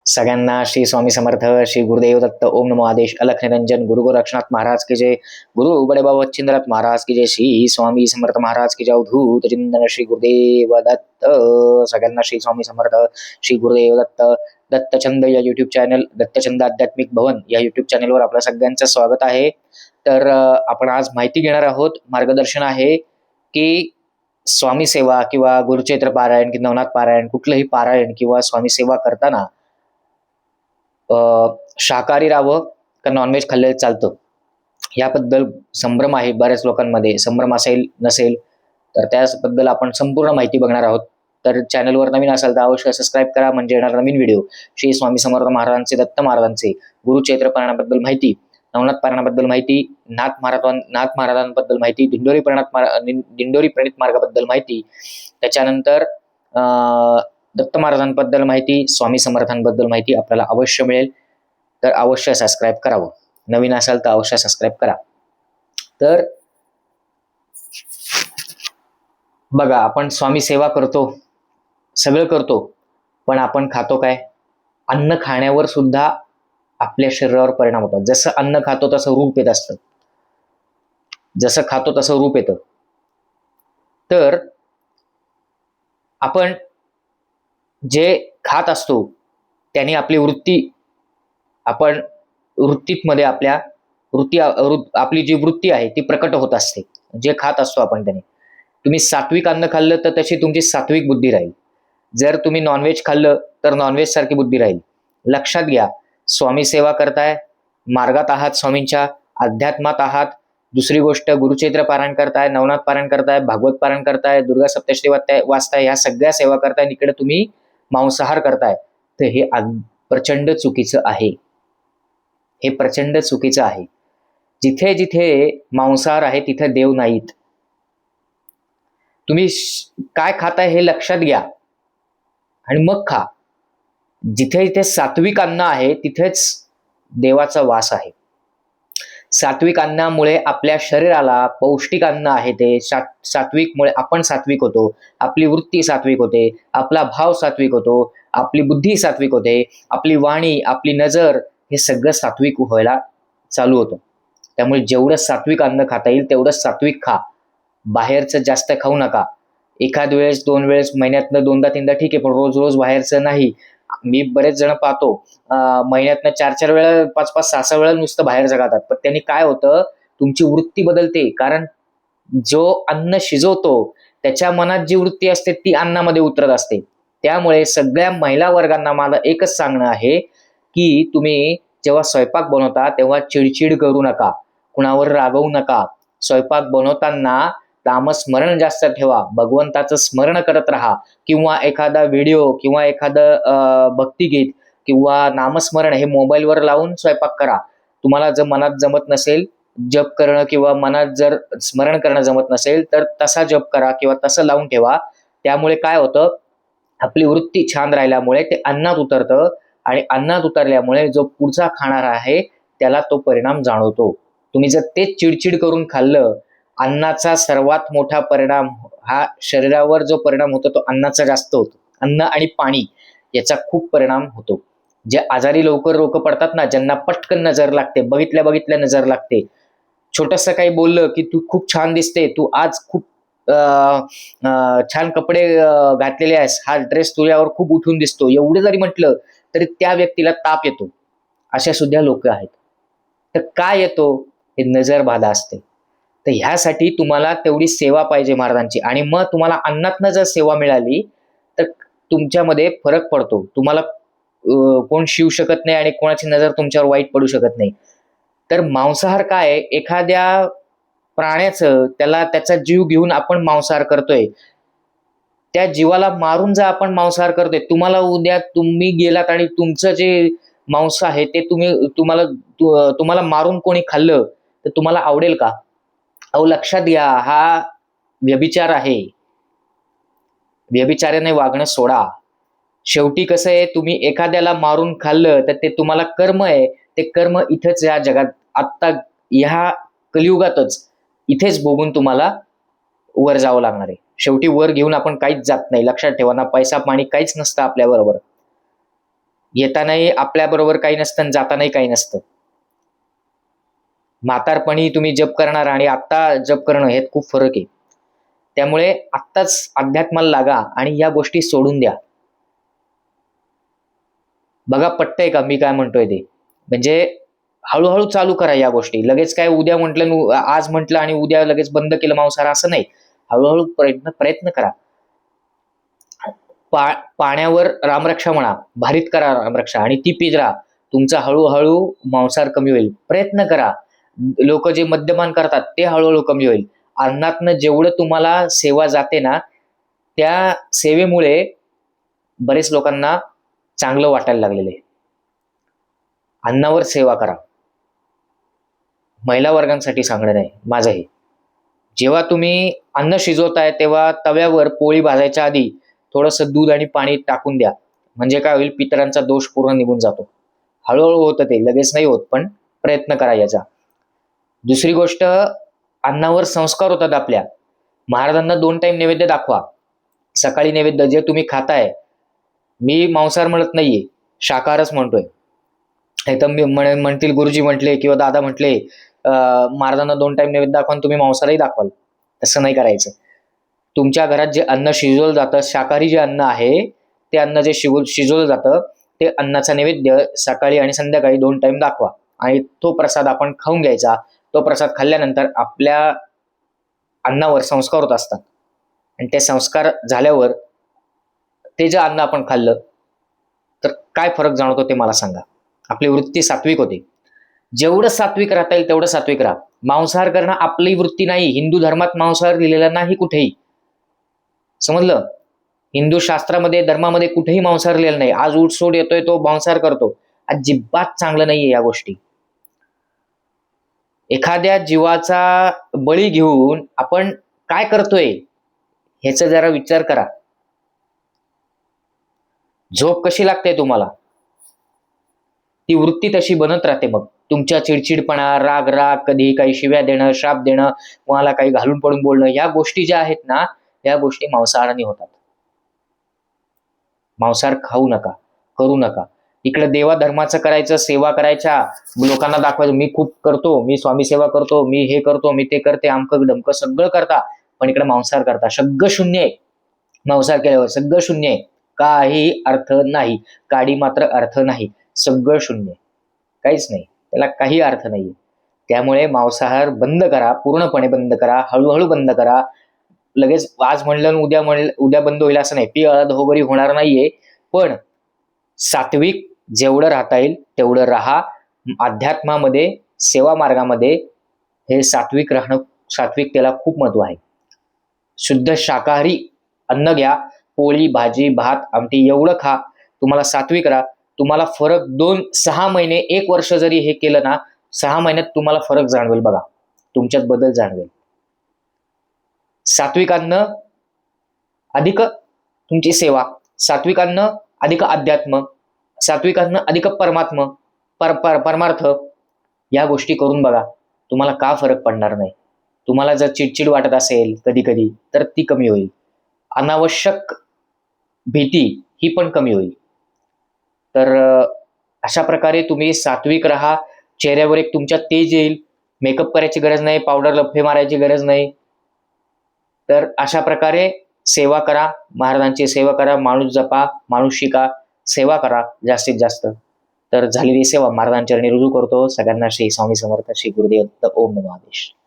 सगळ्यांना श्री स्वामी समर्थ, श्री गुरुदेव दत्त, ओम नमो आदेश, अलख निरंजन, गुरु गोरक्षनाथ महाराज की जय, गुरु बड़े बाबा बच्चेंद्रनाथ महाराज की जय, श्री स्वामी समर्थ महाराज की जय, अवधूत चिंतन श्री गुरुदेव दत्त. सगळ्यांना श्री स्वामी समर्थ, श्री गुरुदेव दत्त. दत्तचंद या युट्यूब चॅनल, दत्तचंद आध्यात्मिक भवन या युट्यूब चॅनलवर आपलं सगळ्यांचं स्वागत आहे. तर आपण आज माहिती घेणार आहोत, मार्गदर्शन आहे की स्वामी सेवा किंवा गुरुचैत्र पारायण किंवा नवनाथ पारायण, कुठलंही पारायण किंवा स्वामी सेवा करताना शाकाहारी राहावं का नॉनव्हेज खाल्लेलं चालतं, याबद्दल संभ्रम आहे बऱ्याच लोकांमध्ये. संभ्रम असेल नसेल तर त्याबद्दल आपण संपूर्ण माहिती बघणार आहोत. तर चॅनलवर नवीन असाल तर अवश्य सबस्क्राईब करा, म्हणजे येणार नवीन व्हिडिओ श्री स्वामी समर्थ महाराजांचे, दत्त महाराजांचे, गुरुचैत्र पारायणाबद्दल माहिती, नवनाथ पारायणाबद्दल माहिती, नाथ महाराजांबद्दल माहिती, दिंडोरी प्रणित मार्गाबद्दल माहिती, त्याच्यानंतर दत्त महाराजांबद्दल माहिती, स्वामी समर्थांबद्दल माहिती आपल्याला अवश्य मिळेल. तर अवश्य सबस्क्राईब करावं, नवीन असाल तर अवश्य सबस्क्राईब करा. तर बघा, आपण स्वामी सेवा करतो, सगळं करतो, पण आपण खातो काय? अन्न खाण्यावर सुद्धा आपल्या शरीरावर परिणाम होतात. जसं अन्न खातो तसं रूप येत असतं, जसं खातो तसं रूप येतं. तर आपण जे खात असतो त्याने आपली वृत्तीमध्ये आपली जी वृत्ती आहे ती प्रकट होत असते. जे खात असतो आपण त्याने, तुम्ही सात्विक अन्न खाल्लं तर तशी तुमची सात्विक बुद्धी राहील. जर तुम्ही नॉनव्हेज खाल्लं तर नॉनव्हेज सारखी बुद्धी राहील. लक्षात घ्या, स्वामी सेवा करताय, मार्गात आहात, स्वामींच्या अध्यात्मात आहात. दुसरी गोष्ट, गुरुचैत्र पारायण करताय, नवनाथ पारायण करताय, भागवत पारायण करताय, दुर्गा सप्तशती वाचताय, ह्या सगळ्या सेवा करताय, इकडे तुम्ही मांसाहार करताय, तर हे प्रचंड चुकीचं आहे. हे प्रचंड चुकीचं आहे. जिथे जिथे मांसाहार आहे तिथे देव नाहीत. तुम्ही काय खाताय हे लक्षात घ्या आणि मग खा. जिथे जिथे सात्विक अन्न आहे तिथेच देवाचा वास आहे. सात्विक अन्नामुळे आपल्या शरीराला पौष्टिक अन्न आहे, ते सात्विकमुळे आपण सात्विक होतो, आपली वृत्ती सात्विक होते, आपला भाव सात्विक होतो, आपली बुद्धी सात्विक होते, आपली वाणी, आपली नजर, हे सगळं सात्विक व्हायला चालू होतं. त्यामुळे जेवढं सात्विक अन्न खाता येईल तेवढं सात्विक खा. बाहेरचं जास्त खाऊ नका. एखाद वेळेस, 2 वेळेस, महिन्यातनं 2दा-3दा ठीक आहे, पण रोज रोज बाहेरचं नाही. मी बरेच जण पाहतो महिन्यातनं 4-4 वेळा, 5-5, 6-6 वेळा नुसतं बाहेरचं खातात. पण त्यांनी काय होतं, तुमची वृत्ती बदलते. कारण जो अन्न शिजवतो त्याच्या मनात जी वृत्ती असते ती अन्नामध्ये उतरत असते. त्यामुळे सगळ्या महिला वर्गांना माझं एकच सांगणं आहे की तुम्ही जेव्हा स्वयंपाक बनवता तेव्हा चिडचिड करू नका, कुणावर रागवू नका. स्वयंपाक बनवताना नामस्मरण जास्त ठेवा, भगवंताचं स्मरण करत राहा, किंवा एखादा व्हिडिओ किंवा एखादं भक्तिगीत किंवा नामस्मरण हे मोबाईलवर लावून स्वयंपाक करा. तुम्हाला जर मनात जमत नसेल जप करणं किंवा मनात जर स्मरण करणं जमत नसेल तर तसा जप करा किंवा तसं लावून ठेवा. त्यामुळे काय होतं, आपली वृत्ती छान राहिल्यामुळे ते अन्नात उतरतं आणि अन्नात उतरल्यामुळे जो पुढचा खाणार आहे त्याला तो परिणाम जाणवतो. तुम्ही जर तेच चिडचिड करून खाल्लं, अन्नाचा सर्वात मोठा परिणाम हा शरीरावर जो परिणाम होतो तो अन्नाचा जास्त होतो. अन्न आणि पाणी याचा खूप परिणाम होतो. जे आजारी लोक पडतात ना, ज्यांना पटकन नजर लागते, बघितल्या नजर लागते, छोटंसं काही बोललं की तू खूप छान दिसते, तू आज खूप छान कपडे घातलेले आहेस, हा ड्रेस तुझ्यावर खूप उठून दिसतो, एवढं जरी म्हटलं तरी त्या व्यक्तीला ताप येतो. अशा सुद्धा लोक आहेत. तर काय येतो, हे नजर बाधा असते. तर ह्यासाठी तुम्हाला तेवढी सेवा पाहिजे महाराजांची, आणि मग तुम्हाला अन्नातनं जर सेवा मिळाली तर तुमच्यामध्ये फरक पडतो. तुम्हाला कोण शिवू शकत नाही आणि कोणाची नजर तुमच्यावर वाईट पडू शकत नाही. तर मांसाहार काय, एखाद्या प्राण्याचं, त्याचा जीव घेऊन आपण मांसाहार करतोय, त्या जीवाला मारून जर आपण मांसाहार करतोय, तुम्हाला उद्या तुम्ही गेलात आणि तुमचं जे मांस आहे ते तुम्हाला मारून कोणी खाल्लं तर तुम्हाला आवडेल का? अहो लक्षात घ्या, हा व्यभिचार आहे. व्यभिचाराने वागणं सोडा. शेवटी कसं आहे, तुम्ही एखाद्याला मारून खाल्लं तर ते तुम्हाला कर्म आहे. ते कर्म इथंच या जगात, आत्ता ह्या कलियुगातच इथेच भोगून तुम्हाला वर जावं लागणार आहे. शेवटी वर घेऊन आपण काहीच जात नाही. लक्षात ठेवा ना, पैसा पाणी काहीच नसतं आपल्या बरोबर. येतानाही आपल्याबरोबर काही नसतं आणि जातानाही काही नसतं. म्हातारपणी तुम्ही जप करणार आणि आत्ता जप करणं ह्यात खूप फरक आहे. त्यामुळे आत्ताच अध्यात्माला लागा आणि या गोष्टी सोडून द्या. बघा पटतंय का मी काय म्हणतोय ते? म्हणजे हळूहळू चालू करा या गोष्टी. लगेच काय उद्या म्हटलं आज म्हटलं आणि उद्या लगेच बंद केलं मांसाहार असं नाही. हळूहळू प्रयत्न करा. पाण्यावर रामरक्षा म्हणा, भारीत करा रामरक्षा आणि ती पीत राहा. तुमचा हळूहळू मांसाहार कमी होईल. प्रयत्न करा. लोक जे मद्यपान करतात ते हळूहळू कमी होईल. अन्नातनं जेवढं तुम्हाला सेवा जाते ना, त्या सेवेमुळे बरेच लोकांना चांगलं वाटायला लागलेलं आहे. अन्नावर सेवा करा. महिला वर्गांसाठी सांगणं नाही माझं हे. जेव्हा तुम्ही अन्न शिजवताय तेव्हा तव्यावर पोळी भाजायच्या आधी थोडंसं दूध आणि पाणी टाकून द्या. म्हणजे काय होईल, पितरांचा दोष पूर्ण निघून जातो. हळूहळू होतं ते, लगेच नाही होत, पण प्रयत्न करा याचा. दुसरी गोष्ट, अन्नावर संस्कार होतात आपल्या. महाराजांना 2 टाइम नैवेद्य दाखवा. सकाळी नैवेद्य जे तुम्ही खाताय, मी मांसाहार म्हणत नाहीये, शाकाहारच म्हणतोय. एकदम मी म्हणतील गुरुजी म्हटले किंवा दादा म्हटले महाराजांना 2 टाइम नैवेद्य दाखवा आणि तुम्ही मांसाहारही दाखवाल. तसं नाही करायचं. तुमच्या घरात जे अन्न शिजवलं जातं, शाकाहारी जे अन्न आहे ते अन्न जे शिजवलं जातं ते अन्नाचा नैवेद्य सकाळी आणि संध्याकाळी 2 टाइम दाखवा आणि तो प्रसाद आपण खाऊन घ्यायचा. तो प्रसाद खाल्ल्यानंतर आपल्या अन्नावर संस्कार होत असतात आणि ते संस्कार झाल्यावर ते जे अन्न आपण खाल्लं तर काय फरक जाणवतो ते मला सांगा. आपली वृत्ती सात्विक होते. जेवढं सात्विक राहता येईल तेवढं सात्विक राहा. मांसाहार करणं आपली वृत्ती नाही. हिंदू धर्मात मांसाहार लिहिलेला नाही कुठेही. समजलं? हिंदू शास्त्रामध्ये धर्मामध्ये कुठेही मांसाहार लिहिलेला नाही. आज उठसूट येतोय तो मांसाहार करतो. अजिबात चांगलं नाहीये या गोष्टी. एखाद्या जीवाचा बळी घेऊन आपण काय करतोय ह्याचा जरा विचार करा. झोप कशी लागते तुम्हाला? ती वृत्ती तशी बनत राहते. मग तुमच्या चिडचिडपणा, राग, कधी काही शिव्या देणं, श्राप देणं, कोणाला काही घालून पडून बोलणं, या गोष्टी ज्या आहेत ना, या गोष्टी मांसाहाराने होतात. मांसाहार खाऊ नका, करू नका. इकडे देवा धर्माचं करायचं, सेवा करायच्या, लोकांना दाखवायचं मी खूप करतो, मी स्वामी सेवा करतो, मी हे करतो, मी ते करते, आमकं डमकं सगळं करता, पण इकडे मांसाहार करता. सगळं शून्य आहे. मांसाहार केल्यावर सगळं शून्य आहे. काही अर्थ नाही. काडी मात्र अर्थ नाही. सगळं शून्य, काहीच नाही. त्याला काही अर्थ नाही. त्यामुळे मांसाहार बंद करा, पूर्णपणे बंद करा, हळूहळू बंद करा. लगेच आज म्हणलं उद्या बंद होईल असं नाही. पी अळदहोबरी होणार नाहीये. पण सात्विक जेवढं राहता येईल तेवढं राहा. अध्यात्मामध्ये, सेवा मार्गामध्ये हे सात्विक राहणं, सात्विकतेला खूप महत्व आहे. शुद्ध शाकाहारी अन्न घ्या. पोळी, भाजी, भात, आमटी एवढं खा. तुम्हाला सात्विक राहा. तुम्हाला फरक 6 महिने, 1 वर्ष जरी हे केलं ना, 6 महिन्यात तुम्हाला फरक जाणवेल. बघा, तुमच्यात बदल जाणवेल. सात्विक अन्न अधिक तुमची सेवा, सात्विक अन्न अधिक अध्यात्म, सात्विक अन्न अधिक परमार्थ, या गोष्टी करून बघा. तुम्हाला का फरक पडणार नाही. तुम्हाला जर चिडचिड वाटत असेल कधी कधी तर ती कमी होईल. अनावश्यक भीती ही पण कमी होईल. तर अशा प्रकारे तुम्ही सात्विक राहा. चेहऱ्यावर एक तुमच्या तेज येईल. मेकअप करायची गरज नाही, पावडर लफे मारायची गरज नाही. तर अशा प्रकारे सेवा करा, महाराजांची सेवा करा, माणूस जपा, माणूस शिका, सेवा करा जास्तीत जास्त. तर झालेली सेवा महाराजांच्या चरणी रुजू करतो. सगळ्यांना श्री स्वामी समर्थ, श्री गुरुदेव दत्त. ओम नमो नारायण.